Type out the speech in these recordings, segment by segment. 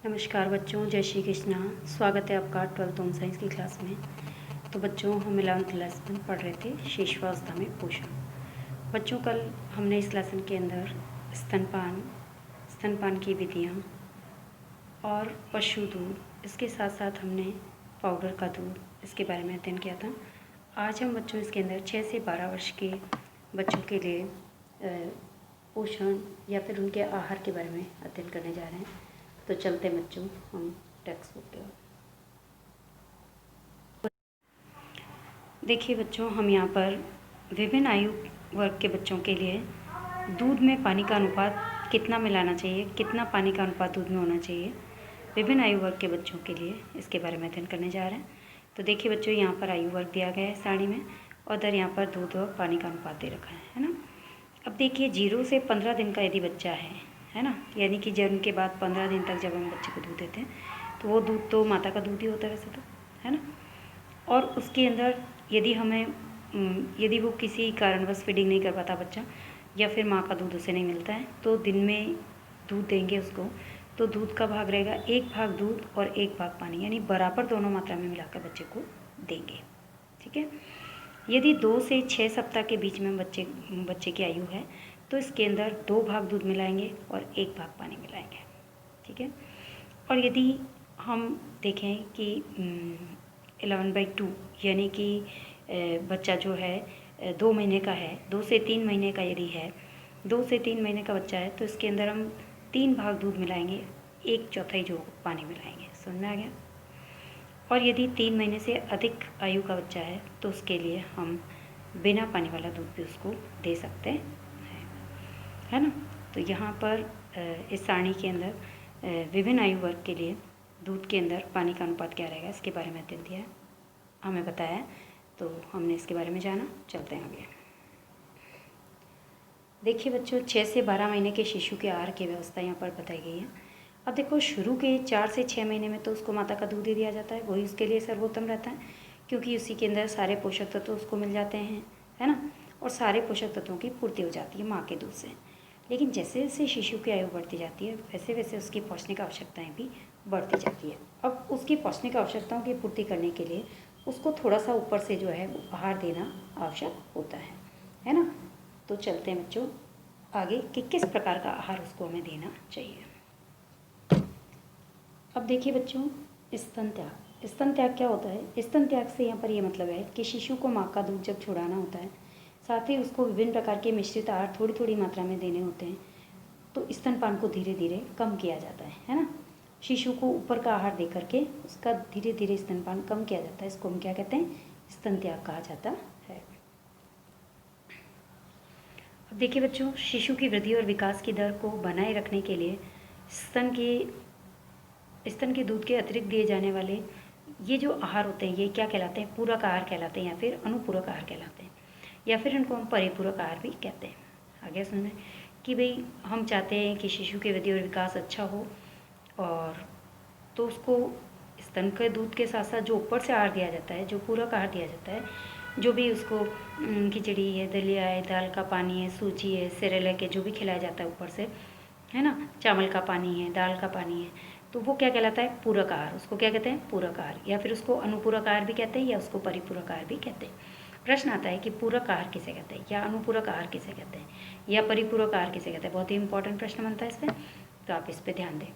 नमस्कार बच्चों, जय श्री कृष्णा। स्वागत है आपका 12th होम साइंस की क्लास में। तो बच्चों, हम 11th लेसन पढ़ रहे थे शिशुअवस्था में पोषण। बच्चों, कल हमने इस लेसन के अंदर स्तनपान की विधियाँ और पशु दूध, इसके साथ साथ हमने पाउडर का दूध, इसके बारे में अध्ययन किया था। आज हम बच्चों इसके अंदर 6 से 12 वर्ष के बच्चों के लिए पोषण या फिर उनके आहार के बारे में अध्ययन करने जा रहे हैं। तो चलते हैं बच्चों हम टेक्स्ट बुक के। देखिए बच्चों, हम यहाँ पर विभिन्न आयु वर्ग के बच्चों के लिए दूध में पानी का अनुपात कितना मिलाना चाहिए, कितना पानी का अनुपात दूध में होना चाहिए, विभिन्न आयु वर्ग के बच्चों के लिए इसके बारे में अध्ययन करने जा रहे हैं। तो देखिए बच्चों, यहाँ पर आयु वर्ग दिया गया है सारणी में और इधर यहाँ पर दूध और पानी का अनुपात दे रखा है ना। अब देखिए 0 से 15 दिन का यदि बच्चा है ना, यानी कि जन्म के बाद 15 दिन तक जब हम बच्चे को दूध देते हैं तो वो दूध तो माता का दूध ही होता है वैसे तो, है ना। और उसके अंदर यदि वो किसी कारणवश फीडिंग नहीं कर पाता बच्चा या फिर माँ का दूध उसे नहीं मिलता है तो दिन में दूध देंगे उसको, तो दूध का भाग रहेगा 1 भाग दूध और 1 भाग पानी, यानी बराबर दोनों मात्रा में मिलाकर बच्चे को देंगे। ठीक है। यदि 2 से 6 सप्ताह के बीच में बच्चे की आयु है तो इसके अंदर 2 भाग दूध मिलाएंगे और 1 भाग पानी मिलाएंगे। ठीक है। और यदि हम देखें कि 11/2 यानी कि बच्चा जो है 2 महीने का है, 2 से 3 महीने का यदि है, 2 से 3 महीने का बच्चा है तो इसके अंदर हम 3 भाग दूध मिलाएंगे, 1/4 जो पानी मिलाएंगे। समझ में आ गया। और यदि 3 महीने से अधिक आयु का बच्चा है तो उसके लिए हम बिना पानी वाला दूध भी उसको दे सकते हैं, है ना। तो यहाँ पर इस सारणी के अंदर विभिन्न आयु वर्ग के लिए दूध के अंदर पानी का अनुपात क्या रहेगा इसके बारे में अध्ययन दिया है, हमें बताया है, तो हमने इसके बारे में जाना। चलते हैं आगे। देखिए बच्चों, 6 से 12 महीने के शिशु के आहार की व्यवस्था यहाँ पर बताई गई है। अब देखो, शुरू के 4 से 6 महीने में तो उसको माता का दूध ही दिया जाता है, वही उसके लिए सर्वोत्तम रहता है क्योंकि उसी के अंदर सारे पोषक तत्व उसको मिल जाते हैं, है ना, और सारे पोषक तत्वों की पूर्ति हो जाती है माँ के दूध से। लेकिन जैसे जैसे शिशु की आयु बढ़ती जाती है वैसे वैसे उसकी पौष्टिक आवश्यकताएं भी बढ़ती जाती है। अब उसकी पौष्टिक आवश्यकताओं की पूर्ति करने के लिए उसको थोड़ा सा ऊपर से जो है आहार देना आवश्यक होता है ना। तो चलते हैं बच्चों आगे कि किस प्रकार का आहार उसको हमें देना चाहिए। अब देखिए बच्चों, स्तन त्याग क्या होता है। स्तन त्याग से यहाँ पर ये मतलब है कि शिशु को माँ का दूध जब छुड़ाना होता है, साथ ही उसको विभिन्न प्रकार के मिश्रित आहार थोड़ी थोड़ी मात्रा में देने होते हैं, तो स्तनपान को धीरे धीरे कम किया जाता है ना। शिशु को ऊपर का आहार दे करके उसका धीरे धीरे स्तनपान कम किया जाता है। इसको हम क्या कहते हैं, स्तन त्याग कहा जाता है। अब देखिए बच्चों, शिशु की वृद्धि और विकास की दर को बनाए रखने के लिए स्तन के दूध के अतिरिक्त दिए जाने वाले ये जो आहार होते हैं ये क्या कहलाते हैं, पूरक आहार कहलाते हैं या फिर अनुपूरक आहार कहलाते हैं, या फिर इनको हम परिपूरक आहार भी कहते हैं। आगे सुने कि भाई हम चाहते हैं कि शिशु की वृद्धि और विकास अच्छा हो, और तो उसको स्तन के दूध के साथ साथ जो ऊपर से आहार दिया जाता है, जो पूरक आहार दिया जाता है, जो भी उसको खिचड़ी है, दलिया है, दाल का पानी है, सूजी है, सेरेलैक है, जो भी खिलाया जाता है ऊपर से, है ना, चावल का पानी है, दाल का पानी है, तो वो क्या कहलाता है, पूरक आहार। उसको क्या कहते हैं, पूरक आहार, या फिर उसको अनुपूरक आहार भी कहते हैं या उसको परिपूरक आहार भी कहते हैं। प्रश्न आता है कि पूरक आहार किसे कहते हैं, या अनुपूरक आहार किसे कहते हैं, या परिपूरक आहार किसे कहते हैं। बहुत ही इंपॉर्टेंट प्रश्न बनता है इस पर, तो आप इस पर ध्यान दें।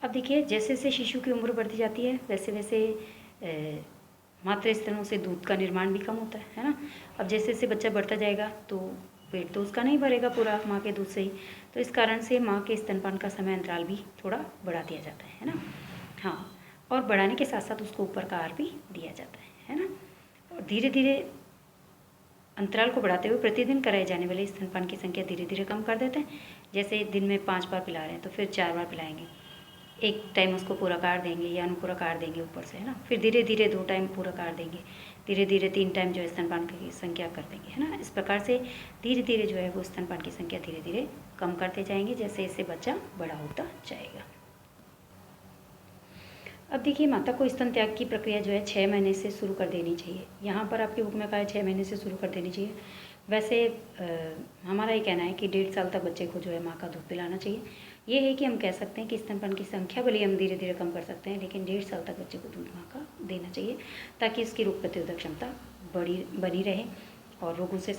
अब देखिए, जैसे जैसे शिशु की उम्र बढ़ती जाती है वैसे वैसे मातृ स्तनों से दूध का निर्माण भी कम होता है ना। अब जैसे जैसे बच्चा बढ़ता जाएगा तो पेट तो उसका नहीं भरेगा पूरा माँ के दूध से ही, तो इस कारण से माँ के स्तनपान का समय अंतराल भी थोड़ा बढ़ा दिया जाता है ना। हाँ, और बढ़ाने के साथ साथ उसको ऊपर का आहार भी दिया जाता है ना। और धीरे धीरे अंतराल को बढ़ाते हुए प्रतिदिन कराए जाने वाले स्तनपान की संख्या धीरे धीरे कम कर देते हैं। जैसे दिन में 5 बार पिला रहे हैं तो फिर 4 बार पिलाएंगे, एक टाइम उसको पूरक आहार देंगे या अनुपूरक आहार देंगे ऊपर से, है ना। फिर धीरे धीरे 2 टाइम पूरक आहार देंगे, धीरे धीरे 3 टाइम जो है स्तनपान की संख्या कर देंगे, है ना। इस प्रकार से धीरे धीरे जो है वो स्तनपान की संख्या धीरे धीरे कम करते जाएंगे जैसे इससे बच्चा बड़ा होता जाएगा। अब देखिए, माता को स्तन त्याग की प्रक्रिया जो है 6 महीने से शुरू कर देनी चाहिए। यहाँ पर आपकी बुक में कहा है 6 महीने से शुरू कर देनी चाहिए। वैसे हमारा ये कहना है कि 1.5 साल तक बच्चे को जो है माँ का दूध पिलाना चाहिए, ये है कि हम कह सकते हैं कि स्तनपान की संख्या भले ही हम धीरे धीरे कम कर सकते हैं, लेकिन 1.5 साल तक बच्चे को दूध माँ का देना चाहिए, ताकि उसकी रोग प्रतिरोधक क्षमता बनी रहे, और रोगों से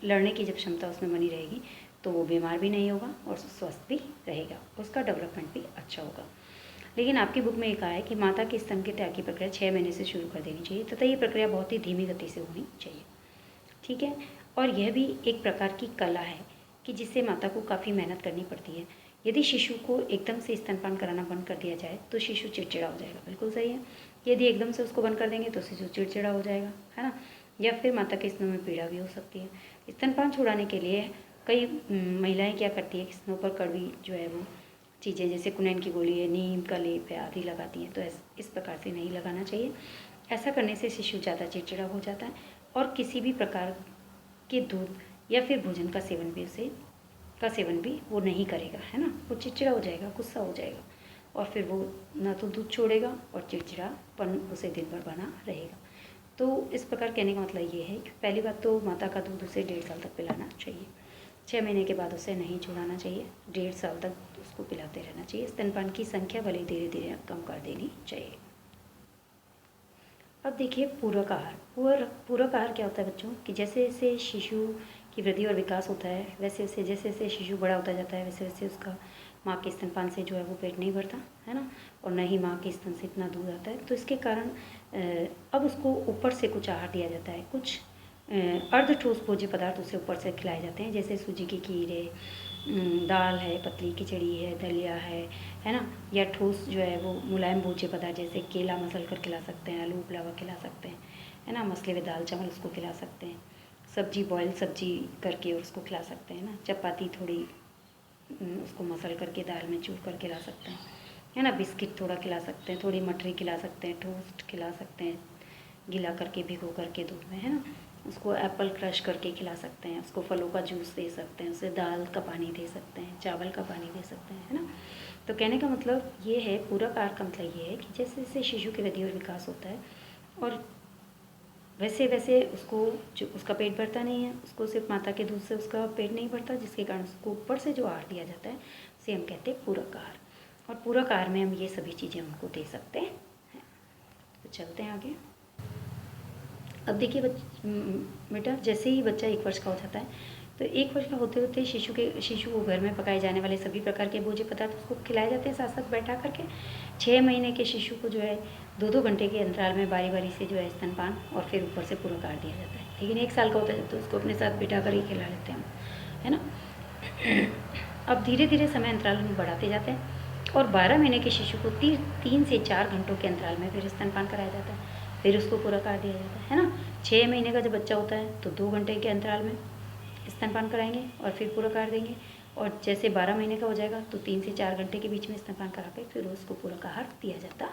लड़ने की जब क्षमता उसमें बनी रहेगी तो वो बीमार भी नहीं होगा और स्वस्थ भी रहेगा, उसका डेवलपमेंट भी अच्छा होगा। लेकिन आपकी बुक में ये कहा है कि माता के स्तन के त्याग की प्रक्रिया 6 महीने से शुरू कर देनी चाहिए, तथा ये प्रक्रिया बहुत ही धीमी गति से होनी चाहिए। ठीक है, और यह भी एक प्रकार की कला है कि जिससे माता को काफ़ी मेहनत करनी पड़ती है। यदि शिशु को एकदम से स्तनपान कराना बंद कर दिया जाए तो शिशु चिड़चिड़ा हो जाएगा, बिल्कुल सही है। यदि एकदम से उसको बंद कर देंगे तो शिशु चिड़चिड़ा हो जाएगा, है ना, या फिर माता के स्तनों में पीड़ा भी हो सकती है। स्तनपान छुड़ाने के लिए कई महिलाएं क्या करती है कि स्तनों पर कड़वी जो है वो चीज़ें, जैसे कुनैन की गोली है, नीम का लेप है आदि लगाती हैं। तो इस प्रकार से नहीं लगाना चाहिए। ऐसा करने से शिशु ज़्यादा चिड़चिड़ा हो जाता है और किसी भी प्रकार के दूध या फिर भोजन का सेवन भी वो नहीं करेगा, है ना। वो चिड़चिड़ा हो जाएगा, गुस्सा हो जाएगा, और फिर वो ना तो दूध छोड़ेगा और चिड़चिड़ापन उसे दिन भर बना रहेगा। तो इस प्रकार कहने का मतलब ये है कि पहली बात तो माता का दूध उसे 1.5 साल तक पिलाना चाहिए। 6 महीने के बाद उसे नहीं छुड़ाना चाहिए, 1.5 साल तक उसको पिलाते रहना चाहिए। स्तनपान की संख्या भले धीरे धीरे कम कर देनी चाहिए। अब देखिए पूरक आहार। पूरक आहार क्या होता है बच्चों, कि जैसे जैसे शिशु की वृद्धि और विकास होता है, वैसे वैसे जैसे जैसे शिशु बड़ा होता जाता है, वैसे वैसे उसका माँ के स्तनपान से जो है वो पेट नहीं भरता, है ना, और न ही माँ के स्तन से इतना दूध आता है। तो इसके कारण अब उसको ऊपर से कुछ आहार दिया जाता है, कुछ अर्ध ठोस भोज्य पदार्थ उसे ऊपर से खिलाए जाते हैं, जैसे सूजी की खीर है, दाल है, पतली खिचड़ी है, दलिया है ना, या ठोस जो है वो मुलायम भोज्य पदार्थ जैसे केला मसल कर खिला सकते हैं, आलू उबला हुआ खिला सकते हैं, है ना, मसले हुए दाल चावल उसको खिला सकते हैं, सब्जी बॉयल सब्जी करके उसको खिला सकते हैं ना, चपाती थोड़ी उसको मसल करके दाल में चूर कर खिला सकते हैं, है ना, बिस्किट थोड़ा खिला सकते हैं, थोड़ी मठरी खिला सकते हैं, टोस्ट खिला सकते हैं गीला करके भिगो करके दूध में, है ना, उसको एप्पल क्रश करके खिला सकते हैं, उसको फलों का जूस दे सकते हैं, उसे दाल का पानी दे सकते हैं, चावल का पानी दे सकते हैं, है ना। तो कहने का मतलब ये है, पूरक आहार का मतलब ये है कि जैसे जैसे शिशु की वृद्धि और विकास होता है और वैसे वैसे उसको जो उसका पेट भरता नहीं है, उसको सिर्फ माता के दूध से उसका पेट नहीं भरता, जिसके कारण उसको ऊपर से जो आहार दिया जाता है उसे हम कहते हैं पूरक आहार। और पूरक आहार में हम ये सभी चीज़ें उनको दे सकते हैं। तो चलते हैं आगे। अब देखिए बेटा, जैसे ही बच्चा 1 वर्ष का हो जाता है तो 1 वर्ष का होते होते शिशु को घर में पकाए जाने वाले सभी प्रकार के भोज्य पदार्थ उसको खिलाए जाते हैं साथ साथ बैठा करके। 6 महीने के शिशु को जो है 2-2 घंटे के अंतराल में बारी बारी से जो है स्तनपान और फिर ऊपर से पूरक आहार दिया जाता है। लेकिन 1 साल का होता है तो उसको अपने साथ बिठा कर ही खिला लेते हैं हम, है ना। अब धीरे धीरे समय अंतराल हम बढ़ाते जाते हैं और 12 महीने के शिशु को 3 से 4 घंटों के अंतराल में फिर स्तनपान कराया जाता है, फिर उसको पूरक आहार दिया जाता है ना। 6 महीने का जब बच्चा होता है तो 2 घंटे के अंतराल में स्तनपान कराएंगे और फिर पूरक आहार देंगे, और जैसे 12 महीने का हो जाएगा तो 3 से 4 घंटे के बीच में स्तनपान करा के फिर उसको पूरक आहार दिया जाता है।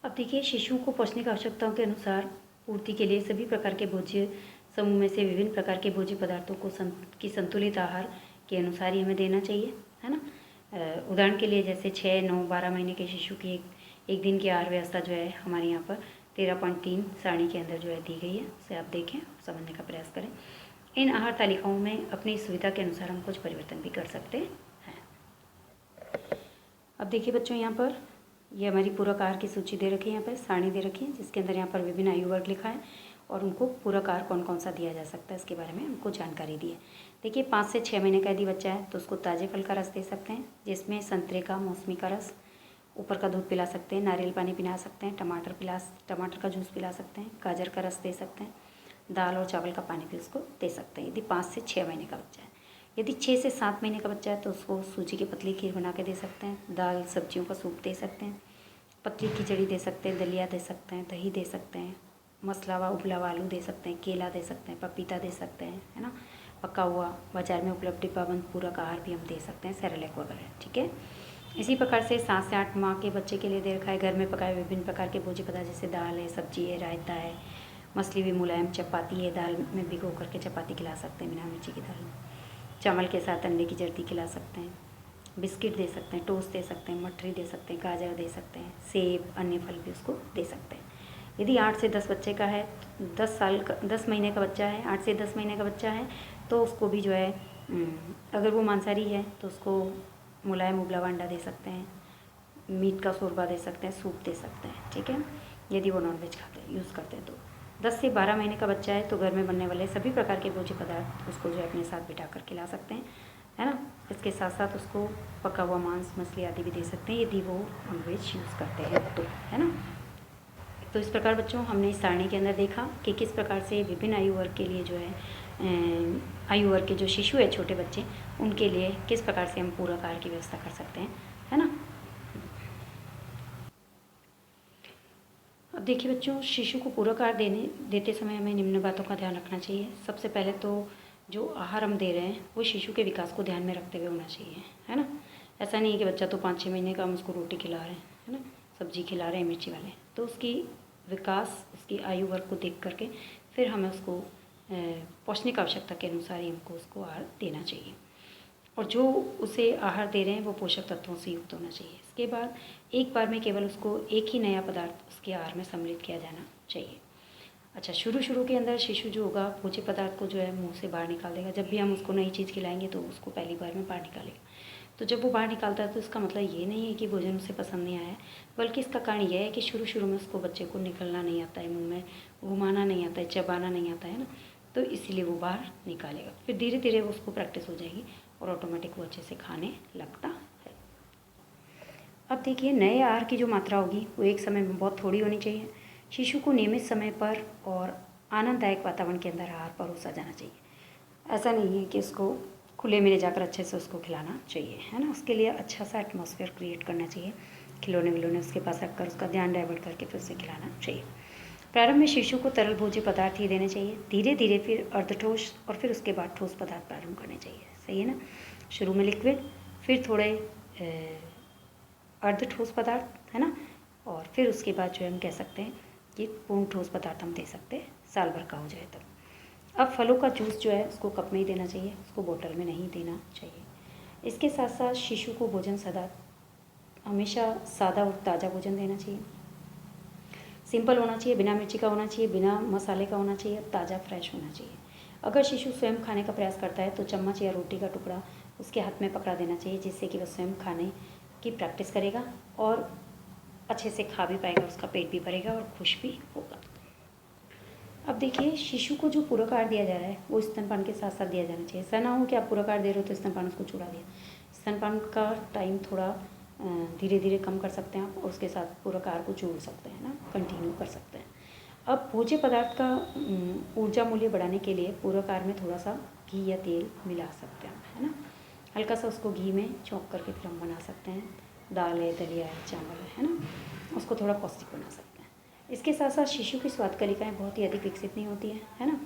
अब देखिए, शिशुओं को पौष्टिक आवश्यकताओं के अनुसार पूर्ति के लिए सभी प्रकार के भोज्य समूह में से विभिन्न प्रकार के भोज्य पदार्थों को की संतुलित आहार के अनुसार ही हमें देना चाहिए, है ना। उदाहरण के लिए जैसे 6, 9, 12 महीने के शिशु की एक दिन की आहार व्यवस्था जो है हमारे यहाँ पर 13.3 सारणी के अंदर जो है दी गई है, उसे आप देखें, समझने का प्रयास करें। इन आहार तालिकाओं में अपनी सुविधा के अनुसार हम कुछ परिवर्तन भी कर सकते हैं। अब देखिए बच्चों, यहाँ पर ये हमारी पूरक आहार की सूची दे रखी है, यहाँ पर सारणी दे रखी है, जिसके अंदर यहाँ पर विभिन्न आयु वर्ग लिखा है और उनको पूरक आहार कौन कौन सा दिया जा सकता है इसके बारे में हमको जानकारी दी है। देखिए, 5 से 6 महीने का यदि बच्चा है तो उसको ताज़े फल का रस दे सकते हैं, जिसमें संतरे का, मौसमी का रस, ऊपर का दूध पिला सकते हैं, नारियल पानी पिला सकते हैं, टमाटर का जूस पिला सकते हैं, गाजर का रस दे सकते हैं, दाल और चावल का पानी भी उसको दे सकते हैं, यदि 5 से 6 महीने का बच्चा है। यदि 6 से 7 महीने का बच्चा है तो उसको सूजी की पतली खीर बना के दे सकते हैं, दाल सब्जियों का सूप दे सकते हैं, पतली खिचड़ी दे सकते हैं, दलिया दे सकते हैं, दही दे सकते हैं, मसला हुआ उबला हुआ आलू दे सकते हैं, केला दे सकते हैं, पपीता दे सकते हैं, है ना, पका हुआ बाजार में उपलब्ध डिब्बाबंद पूरक आहार भी हम दे सकते हैं, सेरेलैक वगैरह, ठीक है। इसी प्रकार से 7 से 8 माह के बच्चे के लिए दे रखा है घर में पकाए विभिन्न प्रकार के भोज्य पदार्थ, जैसे दाल है, सब्जी है, रायता है, मछली भी मुलायम चपाती है, दाल में भिगो करके चपाती खिला सकते हैं बिना मिर्ची की दाल में, चावल के साथ अंडे की जर्दी खिला सकते हैं, बिस्किट दे सकते हैं, टोस्ट दे सकते हैं, मठरी दे सकते हैं, गाजर दे सकते हैं, सेब, अन्य फल भी उसको दे सकते हैं। यदि 8 से 10 बच्चे का है, 10 महीने का बच्चा है, 8 से 10 महीने का बच्चा है तो उसको भी जो है अगर वो मांसाहारी है तो उसको मुलायम उबला हुआ अंडा दे सकते हैं, मीट का शोरबा दे सकते हैं, सूप दे सकते हैं, ठीक है। यदि वो नॉनवेज खाते हैं, यूज़ करते हैं तो 10 से 12 महीने का बच्चा है तो घर में बनने वाले सभी प्रकार के भोज्य पदार्थ उसको जो है अपने साथ बिठा कर खिला सकते हैं, है ना। इसके साथ साथ उसको पका हुआ मांस, मछली आदि भी दे सकते हैं यदि वो नॉनवेज यूज़ करते हैं तो, है ना। तो इस प्रकार बच्चों हमने इस सारणी के अंदर देखा कि किस प्रकार से विभिन्न आयु वर्ग के लिए जो है आयु वर्ग के जो शिशु है, छोटे बच्चे, उनके लिए किस प्रकार से हम पूरक आहार की व्यवस्था कर सकते हैं, है ना। अब देखिए बच्चों, शिशु को पूरक आहार देते समय हमें निम्न बातों का ध्यान रखना चाहिए। सबसे पहले तो जो आहार हम दे रहे हैं वो शिशु के विकास को ध्यान में रखते हुए होना चाहिए, है ना। ऐसा नहीं है कि बच्चा तो 5-6 महीने का हम उसको रोटी खिला रहे हैं, है ना, सब्जी खिला रहे हैं मिर्ची वाले, तो उसकी विकास, उसकी आयु वर्ग को देख करके फिर हमें उसको पौष्टिक आवश्यकता के अनुसार ही हमको उसको आहार देना चाहिए। और जो उसे आहार दे रहे हैं वो पोषक तत्वों से युक्त होना चाहिए। इसके बाद एक बार में केवल उसको एक ही नया पदार्थ उसके आहार में सम्मिलित किया जाना चाहिए। अच्छा, शुरू के अंदर शिशु जो होगा भोज्य पदार्थ को जो है मुंह से बाहर निकाल देगा। जब भी हम उसको नई चीज़ खिलाएंगे तो उसको पहली बार में बाहर निकालेगा। तो जब वो बाहर निकालता है तो इसका मतलब ये नहीं है कि भोजन उसे पसंद नहीं आया है, बल्कि इसका कारण यह है कि शुरू में उसको बच्चे को निकलना नहीं आता है, मुँह में घुमाना नहीं आता है, चबाना नहीं आता है ना, तो इसीलिए वो बाहर निकालेगा। फिर धीरे धीरे वो उसको प्रैक्टिस हो जाएगी और ऑटोमेटिक वो अच्छे से खाने लगता है। अब देखिए, नए आहार की जो मात्रा होगी वो एक समय में बहुत थोड़ी होनी चाहिए। शिशु को नियमित समय पर और आनंददायक वातावरण के अंदर आहार परोसा जाना चाहिए। ऐसा नहीं है कि उसको खुले में ले जाकर अच्छे से उसको खिलाना चाहिए, है ना। उसके लिए अच्छा सा एटमॉस्फेयर क्रिएट करना चाहिए, खिलौने विलौने उसके पास रखकर उसका ध्यान डाइवर्ट करके फिर उसे खिलाना चाहिए। प्रारंभ में शिशु को तरल भोज्य पदार्थ ही देने चाहिए, धीरे धीरे फिर अर्धठोस और फिर उसके बाद ठोस पदार्थ प्रारंभ करने चाहिए, सही है ना। शुरू में लिक्विड, फिर थोड़े अर्ध ठोस पदार्थ, है ना, और फिर उसके बाद जो है हम कह सकते हैं कि पूर्ण ठोस पदार्थ हम दे सकते हैं साल भर का हो जाए तब। अब फलों का जूस जो है उसको कप में ही देना चाहिए, उसको बोतल में नहीं देना चाहिए। इसके साथ साथ शिशु को भोजन सदा हमेशा सादा और ताज़ा भोजन देना चाहिए। सिंपल होना चाहिए, बिना मिर्ची का होना चाहिए, बिना मसाले का होना चाहिए, ताज़ा फ्रेश होना चाहिए। अगर शिशु स्वयं खाने का प्रयास करता है तो चम्मच या रोटी का टुकड़ा उसके हाथ में पकड़ा देना चाहिए, जिससे कि वह स्वयं खाने की प्रैक्टिस करेगा और अच्छे से खा भी पाएगा, उसका पेट भी भरेगा और खुश भी होगा। अब देखिए, शिशु को जो पूरक आहार दिया जा रहा है वो स्तनपान के साथ साथ दिया जाना चाहिए। ऐसा ना हो कि आप पूरक आहार दे रहे हो तो स्तनपान उसको छुड़ा दिया। स्तनपान का टाइम थोड़ा धीरे धीरे कम कर सकते हैं आप, और उसके साथ पूरक आहार को जोड़ सकते हैं ना, कंटिन्यू कर सकते हैं। अब भोज्य पदार्थ का ऊर्जा मूल्य बढ़ाने के लिए पूरक आहार में थोड़ा सा घी या तेल मिला सकते हैं, है ना। हल्का सा उसको घी में चौंक करके फिर हम बना सकते हैं। दाल है, दलिया है, चावल है ना, उसको थोड़ा पौष्टिक बना सकते हैं। इसके साथ साथ शिशु की स्वाद कलिकाएँ बहुत ही अधिक विकसित नहीं होती है ना,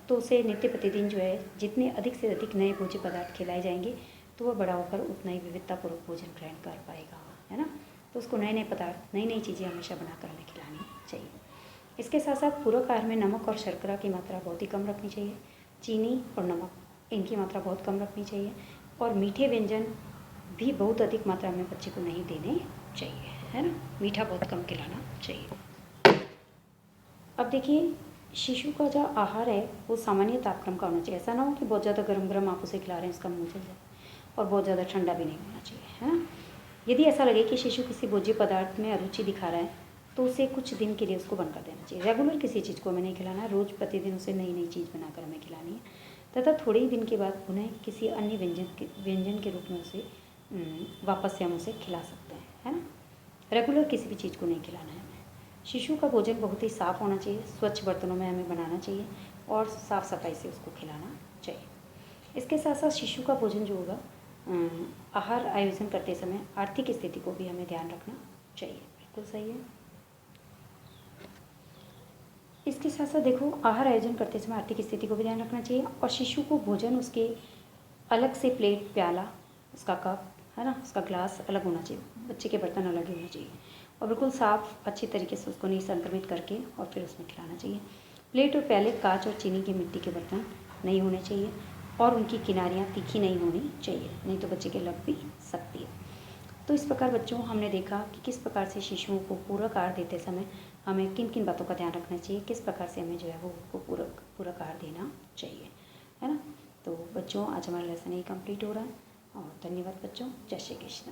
तो उसे नित्य प्रतिदिन जो है जितने अधिक से अधिक नए भोज्य पदार्थ खिलाए जाएंगे तो वह बड़ा होकर उतना ही विविधतापूर्वक भोजन ग्रहण कर पाएगा, है ना। तो उसको नए नए पदार्थ, नई नई चीज़ें हमेशा बनाकर हमें खिलानी चाहिए। इसके साथ साथ पूरक आहार में नमक और शर्करा की मात्रा बहुत ही कम रखनी चाहिए। चीनी और नमक इनकी मात्रा बहुत कम रखनी चाहिए, और मीठे व्यंजन भी बहुत अधिक मात्रा में बच्चे को नहीं देने चाहिए, है ना। मीठा बहुत कम खिलाना चाहिए। अब देखिए, शिशु का जो आहार है वो सामान्य तापक्रम का होना चाहिए। ऐसा ना हो कि बहुत ज़्यादा गर्म आप उसे खिला रहे हैं, उसका मुँह जल जाए, और बहुत ज़्यादा ठंडा भी नहीं होना चाहिए, है ना। यदि ऐसा लगे कि शिशु किसी भोज्य पदार्थ में अरुचि दिखा रहा है तो उसे कुछ दिन के लिए उसको बंद कर देना चाहिए। रेगुलर किसी चीज़ को हमें नहीं खिलाना है, रोज़ प्रतिदिन उसे नई नई चीज़ बनाकर हमें खिलानी है, तथा थोड़े ही दिन के बाद उन्हें किसी अन्य व्यंजन के रूप में उसे वापस से हम उसे खिला सकते हैं, है ना। रेगुलर किसी भी चीज़ को नहीं खिलाना है हमें। शिशु का भोजन बहुत ही साफ़ होना चाहिए, स्वच्छ बर्तनों में हमें बनाना चाहिए और साफ़ सफाई से उसको खिलाना चाहिए। इसके साथ साथ शिशु का भोजन जो होगा, आहार आयोजन करते समय आर्थिक स्थिति को भी हमें ध्यान रखना चाहिए। बिल्कुल सही है। इसके साथ साथ देखो, आहार आयोजन करते समय आर्थिक स्थिति को भी ध्यान रखना चाहिए, और शिशु को भोजन उसके अलग से प्लेट, प्याला, उसका कप, है ना, उसका ग्लास अलग होना चाहिए, बच्चे के बर्तन अलग ही होने चाहिए, और बिल्कुल साफ़ अच्छी तरीके से उसको नहीं संक्रमित करके और फिर उसमें खिलाना चाहिए। प्लेट और प्याले कांच और चीनी के मिट्टी के बर्तन नहीं होने चाहिए, और उनकी किनारियाँ तीखी नहीं होनी चाहिए, नहीं तो बच्चे के लग भी सकती है। तो इस प्रकार बच्चों, हमने देखा कि किस प्रकार से शिशुओं को पूरक आहार देते समय हमें किन किन बातों का ध्यान रखना चाहिए, किस प्रकार से हमें जो है वो उनको पूरक आहार देना चाहिए, है ना। तो बच्चों आज हमारा लेसन यही कंप्लीट हो रहा है और धन्यवाद बच्चों। जय श्री कृष्ण।